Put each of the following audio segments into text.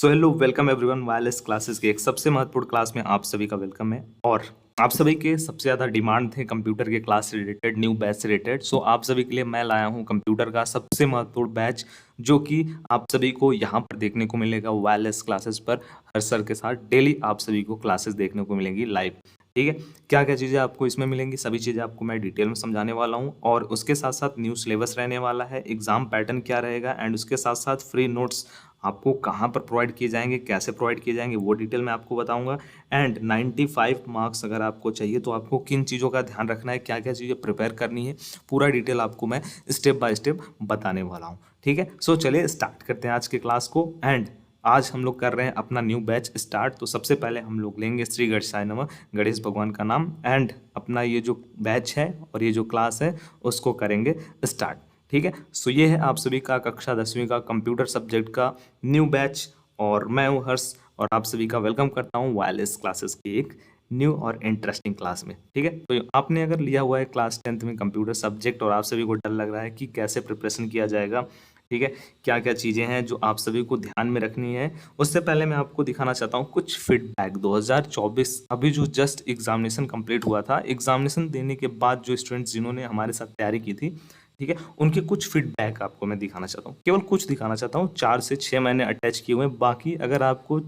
So hello welcome everyone. Wireless classes के एक सबसे महत्वपूर्ण क्लास में आप सभी का वेलकम है। और आप सभी के सबसे ज़्यादा डिमांड थे कंप्यूटर के क्लास से रिलेटेड, न्यू बैच से रिलेटेड। सो आप सभी के लिए मैं लाया हूँ कंप्यूटर का सबसे महत्वपूर्ण बैच, जो कि आप सभी को यहाँ पर देखने को मिलेगा वायरलेस क्लासेस पर। हर सर के साथ डेली आप सभी को क्लासेस देखने को मिलेंगी लाइव। ठीक है, क्या क्या चीज़ें आपको इसमें मिलेंगी, सभी चीज़ें आपको मैं डिटेल में समझाने वाला हूँ। और उसके साथ साथ न्यू सिलेबस रहने वाला है, एग्जाम पैटर्न क्या रहेगा, एंड उसके साथ साथ फ्री नोट्स आपको कहाँ पर प्रोवाइड किए जाएंगे, कैसे प्रोवाइड किए जाएंगे, वो डिटेल में आपको बताऊंगा। एंड 95 मार्क्स अगर आपको चाहिए तो आपको किन चीज़ों का ध्यान रखना है, क्या क्या चीज़ें प्रिपेयर करनी है, पूरा डिटेल आपको मैं स्टेप बाय स्टेप बताने वाला हूँ। ठीक है, सो चलिए स्टार्ट करते हैं आज के क्लास को। एंड आज हम लोग कर रहे हैं अपना न्यू बैच स्टार्ट। तो सबसे पहले हम लोग लेंगे श्री गणेशाय नमः, गणेश भगवान का नाम, एंड अपना ये जो बैच है और ये जो क्लास है उसको करेंगे स्टार्ट। ठीक है, सो ये है आप सभी का कक्षा 10वीं का कंप्यूटर सब्जेक्ट का न्यू बैच, और मैं हूँ हर्ष, और आप सभी का वेलकम करता हूँ वायरलेस क्लासेस की एक न्यू और इंटरेस्टिंग क्लास में। ठीक है, तो आपने अगर लिया हुआ है क्लास 10th में कंप्यूटर सब्जेक्ट और आप सभी को डर लग रहा है कि कैसे प्रिपरेशन किया जाएगा, ठीक है, क्या क्या चीज़ें हैं जो आप सभी को ध्यान में रखनी है, उससे पहले मैं आपको दिखाना चाहता हूँ कुछ फीडबैक 2024 अभी जो जस्ट एग्जामिनेशन कंप्लीट हुआ था। एग्जामिनेशन देने के बाद जो स्टूडेंट्स जिन्होंने हमारे साथ तैयारी की थी, ठीक है, उनके कुछ फीडबैक आपको मैं दिखाना चाहता हूँ, केवल कुछ दिखाना चाहता हूँ। 4 से 6 मैंने अटैच किए हुए हैं, बाकी अगर आपको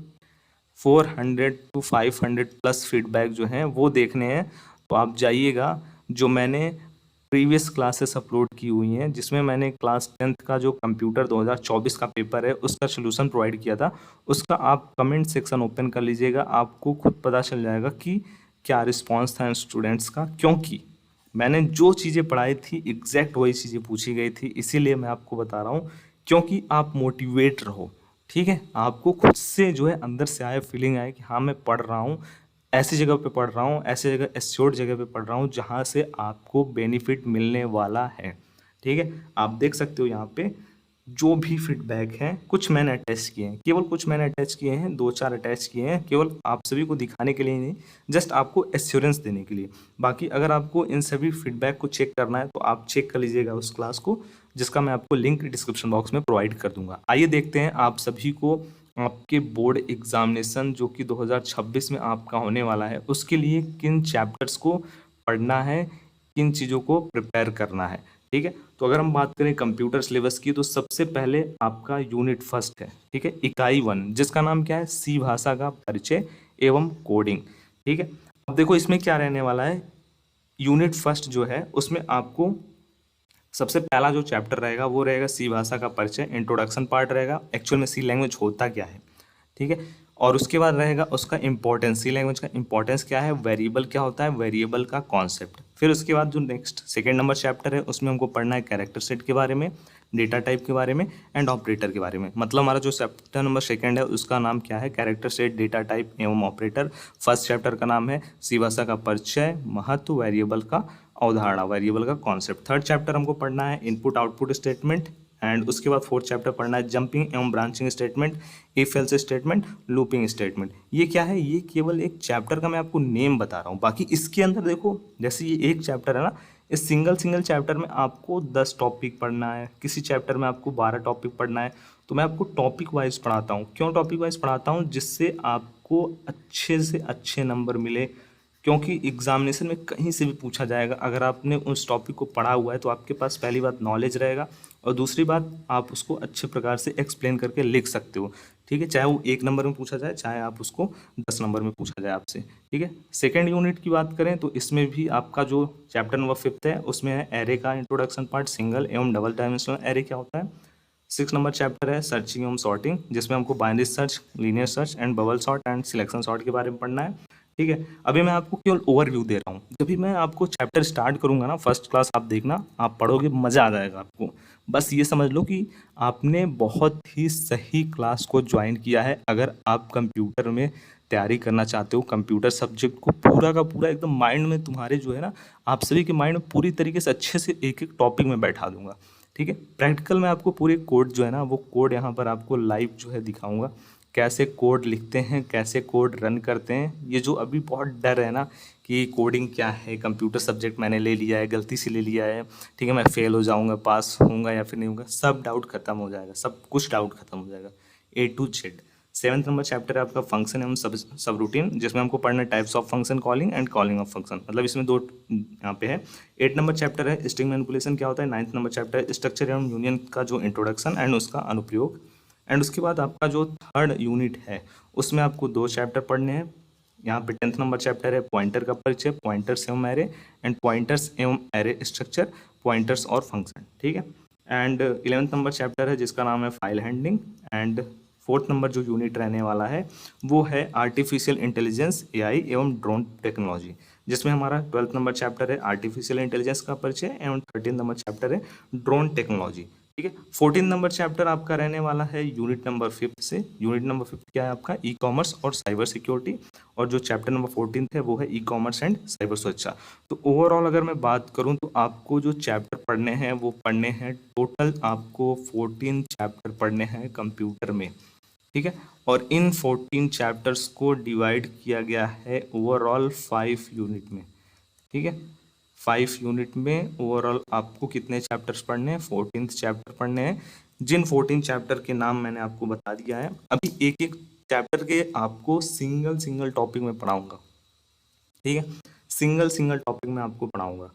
400 to 500 प्लस फीडबैक जो हैं वो देखने हैं तो आप जाइएगा, जो मैंने प्रीवियस क्लासेस अपलोड की हुई हैं, जिसमें मैंने क्लास 10th का जो कंप्यूटर 2024 का पेपर है उसका सोल्यूशन प्रोवाइड किया था, उसका आप कमेंट सेक्शन ओपन कर लीजिएगा, आपको खुद पता चल जाएगा कि क्या रिस्पॉन्स था स्टूडेंट्स का। क्योंकि मैंने जो चीज़ें पढ़ाई थी एग्जैक्ट वही चीज़ें पूछी गई थी, इसीलिए मैं आपको बता रहा हूँ, क्योंकि आप मोटिवेट रहो। ठीक है, आपको खुद से जो है अंदर से आए, फीलिंग आए कि हाँ मैं पढ़ रहा हूँ, ऐसी जगह पे पढ़ रहा हूँ, ऐसी जगह एश्योर्ड जगह पे पढ़ रहा हूँ जहाँ से आपको बेनिफिट मिलने वाला है। ठीक है, आप देख सकते हो यहाँ पे जो भी फीडबैक है, कुछ मैंने अटैच किए हैं, केवल कुछ मैंने अटैच किए हैं, 2-4 अटैच किए हैं, केवल आप सभी को दिखाने के लिए नहीं, जस्ट आपको एश्योरेंस देने के लिए। बाकी अगर आपको इन सभी फीडबैक को चेक करना है तो आप चेक कर लीजिएगा उस क्लास को, जिसका मैं आपको लिंक डिस्क्रिप्शन बॉक्स में प्रोवाइड कर दूंगा। आइए देखते हैं आप सभी को आपके बोर्ड एग्जामिनेशन जो कि 2026 में आपका होने वाला है, उसके लिए किन चैप्टर्स को पढ़ना है, किन चीज़ों को प्रिपेयर करना है। ठीक है, तो अगर हम बात करें कंप्यूटर सिलेबस की तो सबसे पहले आपका यूनिट फर्स्ट है, ठीक है, इकाई 1, जिसका नाम क्या है, सी भाषा का परिचय एवं कोडिंग। ठीक है, अब देखो इसमें क्या रहने वाला है, यूनिट फर्स्ट जो है उसमें आपको सबसे पहला जो चैप्टर रहेगा वो रहेगा सी भाषा का परिचय, इंट्रोडक्शन पार्ट रहेगा, एक्चुअल में सी लैंग्वेज होता क्या है। ठीक है, और उसके बाद रहेगा उसका इंपॉर्टेंस, सी लैंग्वेज का इंपॉर्टेंस क्या है, वेरिएबल क्या होता है, वेरिएबल का कॉन्सेप्ट। फिर उसके बाद जो नेक्स्ट सेकेंड नंबर चैप्टर है उसमें हमको पढ़ना है कैरेक्टर सेट के बारे में, डेटा टाइप के बारे में, एंड ऑपरेटर के बारे में। मतलब हमारा जो चैप्टर नंबर सेकेंड है उसका नाम क्या है, कैरेक्टर सेट, डेटा टाइप एवं ऑपरेटर। फर्स्ट चैप्टर का नाम है सी भाषा का परिचय, महत्व, वेरिएबल का अवधारणा, वेरिएबल का कॉन्सेप्ट। थर्ड चैप्टर हमको पढ़ना है इनपुट आउटपुट स्टेटमेंट, एंड उसके बाद फोर्थ चैप्टर पढ़ना है जंपिंग एवं branching statement, if else statement, looping statement. ये क्या है, ये केवल एक चैप्टर का मैं आपको नेम बता रहा हूँ। बाकी इसके अंदर देखो, जैसे ये एक चैप्टर है ना, इस सिंगल सिंगल चैप्टर में आपको 10 टॉपिक पढ़ना है, किसी चैप्टर में आपको 12 टॉपिक पढ़ना है। तो मैं आपको टॉपिक वाइज पढ़ाता हूँ। क्यों टॉपिक वाइज पढ़ाता हूँ, जिससे आपको अच्छे से अच्छे नंबर मिले, क्योंकि एग्जामिनेशन में कहीं से भी पूछा जाएगा। अगर आपने उस टॉपिक को पढ़ा हुआ है तो आपके पास पहली बात नॉलेज रहेगा, और दूसरी बात आप उसको अच्छे प्रकार से एक्सप्लेन करके लिख सकते हो। ठीक है, चाहे वो 1 नंबर में पूछा जाए, चाहे आप उसको 10 नंबर में पूछा जाए आपसे। ठीक है, सेकेंड यूनिट की बात करें तो इसमें भी आपका जो चैप्टर नंबर 5 है उसमें है एरे का इंट्रोडक्शन पार्ट, सिंगल एवं डबल डायमेंशनल एरे क्या होता है। 6 नंबर चैप्टर है सर्चिंग एवं सॉर्टिंग, जिसमें हमको binary search, linear search and bubble sort and selection sort के बारे में पढ़ना है। ठीक है, अभी मैं आपको केवल ओवरव्यू दे रहा हूँ, जब भी मैं आपको चैप्टर स्टार्ट करूंगा ना, फर्स्ट क्लास आप देखना, आप पढ़ोगे मज़ा आ जाएगा आपको। बस ये समझ लो कि आपने बहुत ही सही क्लास को ज्वाइन किया है। अगर आप कंप्यूटर में तैयारी करना चाहते हो, कंप्यूटर सब्जेक्ट को पूरा का पूरा एकदम माइंड में तुम्हारे जो है ना, आप सभी के माइंड में पूरी तरीके से अच्छे से एक एक टॉपिक में बैठा दूंगा। ठीक है, प्रैक्टिकल में आपको पूरे कोड जो है ना, वो कोड यहाँ पर आपको लाइव जो है दिखाऊंगा, कैसे कोड लिखते हैं, कैसे कोड रन करते हैं। ये जो अभी बहुत डर है ना कि कोडिंग क्या है, कंप्यूटर सब्जेक्ट मैंने ले लिया है, गलती से ले लिया है, ठीक है, मैं फेल हो जाऊंगा, पास होऊंगा या फिर नहीं होऊंगा, सब डाउट खत्म हो जाएगा, सब कुछ डाउट खत्म हो जाएगा, A to Z। 7th number chapter है आपका फंक्शन एवं सब रूटीन, जिसमें हमको पढ़ना है types of function calling and calling of function, मतलब इसमें दो यहाँ पे है। 8 नंबर चैप्टर है स्ट्रिंग मैनिपुलेशन क्या होता है। 9th नंबर चैप्टर है स्ट्रक्चर एवं यूनियन का जो इंट्रोडक्शन एंड उसका अनुप्रयोग। एंड उसके बाद आपका जो 3rd यूनिट है उसमें आपको 2 चैप्टर पढ़ने हैं। यहाँ पे 10th नंबर चैप्टर है पॉइंटर का परिचय, पॉइंटर्स एवं एरे एंड पॉइंटर्स एवं एरे स्ट्रक्चर, पॉइंटर्स और फंक्शन, ठीक है। एंड 11th नंबर चैप्टर है जिसका नाम है file handling. And 4th number जो यूनिट रहने वाला है वो है आर्टिफिशियल इंटेलिजेंस, एआई एवं ड्रोन टेक्नोलॉजी, जिसमें हमारा 12th नंबर चैप्टर है आर्टिफिशियल इंटेलिजेंस का परिचय एवं 13th नंबर चैप्टर है ड्रोन टेक्नोलॉजी, ठीक है। 14 नंबर चैप्टर आपका रहने वाला है यूनिट नंबर 5 से। यूनिट नंबर 5 क्या है आपका ई कॉमर्स और साइबर सिक्योरिटी, और जो चैप्टर नंबर 14 है वो है ई कॉमर्स एंड साइबर सुरक्षा। तो ओवरऑल अगर मैं बात करूं तो आपको जो चैप्टर पढ़ने हैं वो पढ़ने हैं, टोटल आपको 14 चैप्टर पढ़ने हैं कंप्यूटर में, ठीक है। और इन 14 चैप्टर्स को डिवाइड किया गया है ओवरऑल 5 यूनिट में, ठीक है। 5 यूनिट में ओवरऑल आपको कितने चैप्टर्स पढ़ने हैं, 14th चैप्टर पढ़ने हैं, जिन 14 चैप्टर के नाम मैंने आपको बता दिया है। अभी एक एक चैप्टर के आपको सिंगल टॉपिक में पढ़ाऊंगा, ठीक है। सिंगल टॉपिक में आपको पढ़ाऊंगा,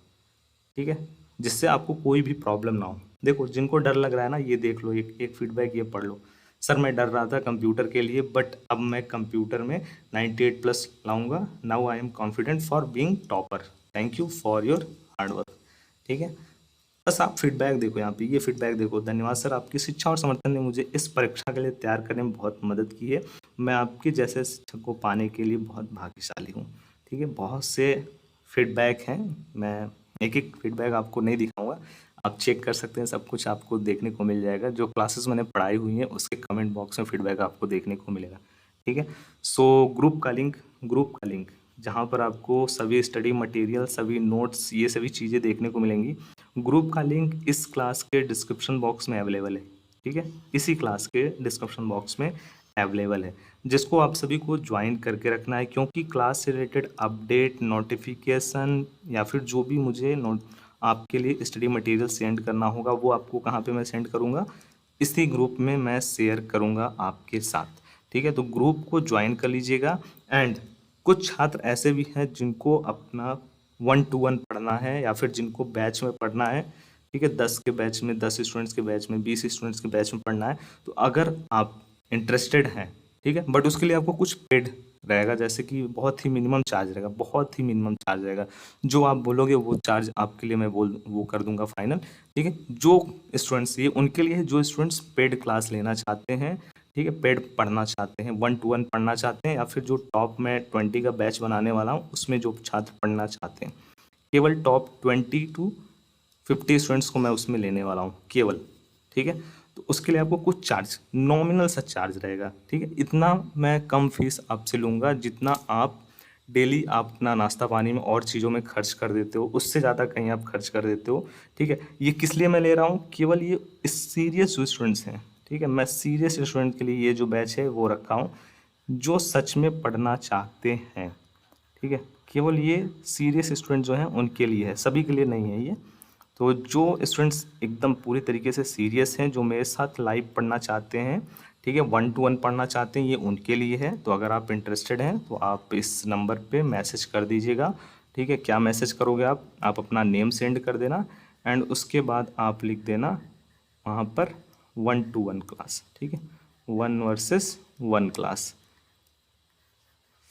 ठीक है, जिससे आपको कोई भी प्रॉब्लम ना हो। देखो जिनको डर लग रहा है ना, ये देख लो, एक फीडबैक ये पढ़ लो, सर मैं डर रहा था कंप्यूटर के लिए बट अब मैं कंप्यूटर में 98+ लाऊंगा, now I am confident for being topper, thank you for your hard work, ठीक है। बस आप फीडबैक देखो, यहाँ पे ये फीडबैक देखो, धन्यवाद सर, आपकी शिक्षा और समर्थन ने मुझे इस परीक्षा के लिए तैयार करने में बहुत मदद की है, मैं आपके जैसे शिक्षक को पाने के लिए बहुत भाग्यशाली हूँ, ठीक है। बहुत से फीडबैक हैं, मैं एक एक फीडबैक आपको नहीं दिखाऊंगा, आप चेक कर सकते हैं, सब कुछ आपको देखने को मिल जाएगा, जो क्लासेस मैंने पढ़ाई हुई हैं उसके कमेंट बॉक्स में फीडबैक आपको देखने को मिलेगा, ठीक है। सो ग्रुप का लिंक जहाँ पर आपको सभी स्टडी मटेरियल, सभी नोट्स, ये सभी चीज़ें देखने को मिलेंगी। ग्रुप का लिंक इस क्लास के डिस्क्रिप्शन बॉक्स में अवेलेबल है, ठीक है, इसी क्लास के डिस्क्रिप्शन बॉक्स में अवेलेबल है, जिसको आप सभी को ज्वाइन करके रखना है, क्योंकि क्लास से रिलेटेड अपडेट, नोटिफिकेशन या फिर जो भी मुझे आपके लिए स्टडी मटेरियल सेंड करना होगा वो आपको कहाँ पे मैं सेंड करूँगा, इसी ग्रुप में मैं शेयर करूँगा आपके साथ, ठीक है। तो ग्रुप को ज्वाइन कर लीजिएगा। एंड कुछ छात्र ऐसे भी हैं जिनको अपना 1-to-1 पढ़ना है या फिर जिनको बैच में पढ़ना है, ठीक है, 10 के बैच में, 10 स्टूडेंट्स के बैच में, 20 स्टूडेंट्स के बैच में पढ़ना है, तो अगर आप इंटरेस्टेड हैं, ठीक है, बट उसके लिए आपको कुछ पेड रहेगा, जैसे कि बहुत ही मिनिमम चार्ज रहेगा, बहुत ही मिनिमम चार्ज रहेगा, जो आप बोलोगे वो चार्ज आपके लिए मैं वो कर दूंगा फाइनल, ठीक है। जो स्टूडेंट्स, ये उनके लिए है जो स्टूडेंट्स पेड क्लास लेना चाहते हैं, ठीक है, पेड पढ़ना चाहते हैं, 1-to-1 पढ़ना चाहते हैं, या फिर जो टॉप में 20 का बैच बनाने वाला हूँ उसमें जो छात्र पढ़ना चाहते हैं, केवल टॉप 20 to 50 स्टूडेंट्स को मैं उसमें लेने वाला हूँ केवल, ठीक है। तो उसके लिए आपको कुछ चार्ज, नॉमिनल सा चार्ज रहेगा, ठीक है। इतना मैं कम फीस आपसे लूँगा जितना आप डेली आप अपना नाश्ता पानी में और चीज़ों में खर्च कर देते हो, उससे ज़्यादा कहीं आप खर्च कर देते हो, ठीक है। ये किस लिए मैं ले रहा हूँ, केवल ये सीरियस जो स्टूडेंट्स हैं, ठीक है, मैं सीरियस स्टूडेंट के लिए ये जो बैच है वो रखा हूँ, जो सच में पढ़ना चाहते हैं, ठीक है। केवल ये सीरियस स्टूडेंट जो हैं उनके लिए है, सभी के लिए नहीं है ये। तो जो स्टूडेंट्स एकदम पूरी तरीके से सीरियस हैं, जो मेरे साथ लाइव पढ़ना चाहते हैं, ठीक है, 1-to-1 पढ़ना चाहते हैं, ये उनके लिए है। तो अगर आप इंटरेस्टेड हैं तो आप इस नंबर पे मैसेज कर दीजिएगा, ठीक है। क्या मैसेज करोगे आप अपना नेम सेंड कर देना एंड उसके बाद आप लिख देना वहाँ पर 1-to-1 क्लास, ठीक है, 1 वर्सेस 1 क्लास,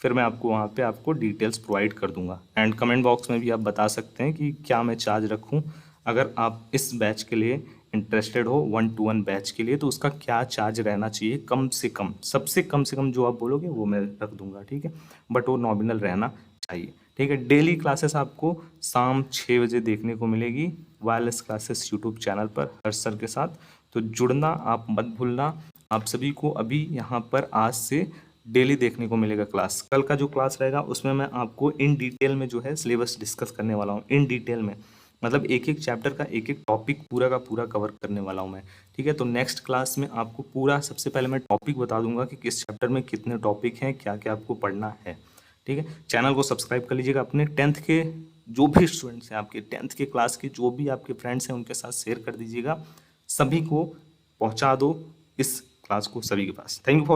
फिर मैं आपको वहाँ पे आपको डिटेल्स प्रोवाइड कर दूंगा। एंड कमेंट बॉक्स में भी आप बता सकते हैं कि क्या मैं चार्ज रखूँ, अगर आप इस बैच के लिए इंटरेस्टेड हो, 1-to-1 बैच के लिए, तो उसका क्या चार्ज रहना चाहिए, कम से कम, सबसे कम से कम जो आप बोलोगे वो मैं रख दूंगा, ठीक है, बट वो नॉमिनल रहना चाहिए, ठीक है। डेली क्लासेस आपको शाम 6 बजे देखने को मिलेगी, वायरलेस क्लासेस यूट्यूब चैनल पर हर्ष सर के साथ, तो जुड़ना आप मत भूलना। आप सभी को अभी यहाँ पर आज से डेली देखने को मिलेगा क्लास। कल का जो क्लास रहेगा उसमें मैं आपको इन डिटेल में जो है सिलेबस डिस्कस करने वाला हूँ, इन डिटेल में, मतलब एक एक चैप्टर का एक एक टॉपिक पूरा का पूरा कवर करने वाला हूँ मैं, ठीक है। तो नेक्स्ट क्लास में आपको पूरा, सबसे पहले मैं टॉपिक बता दूंगा कि किस चैप्टर में कितने टॉपिक हैं, क्या क्या आपको पढ़ना है, ठीक है। चैनल को सब्सक्राइब कर लीजिएगा, अपने 10th के जो भी स्टूडेंट्स हैं, आपके 10th के क्लास के जो भी आपके फ्रेंड्स हैं उनके साथ शेयर कर दीजिएगा, सभी को पहुँचा दो इस क्लास को सभी के पास। Thank you for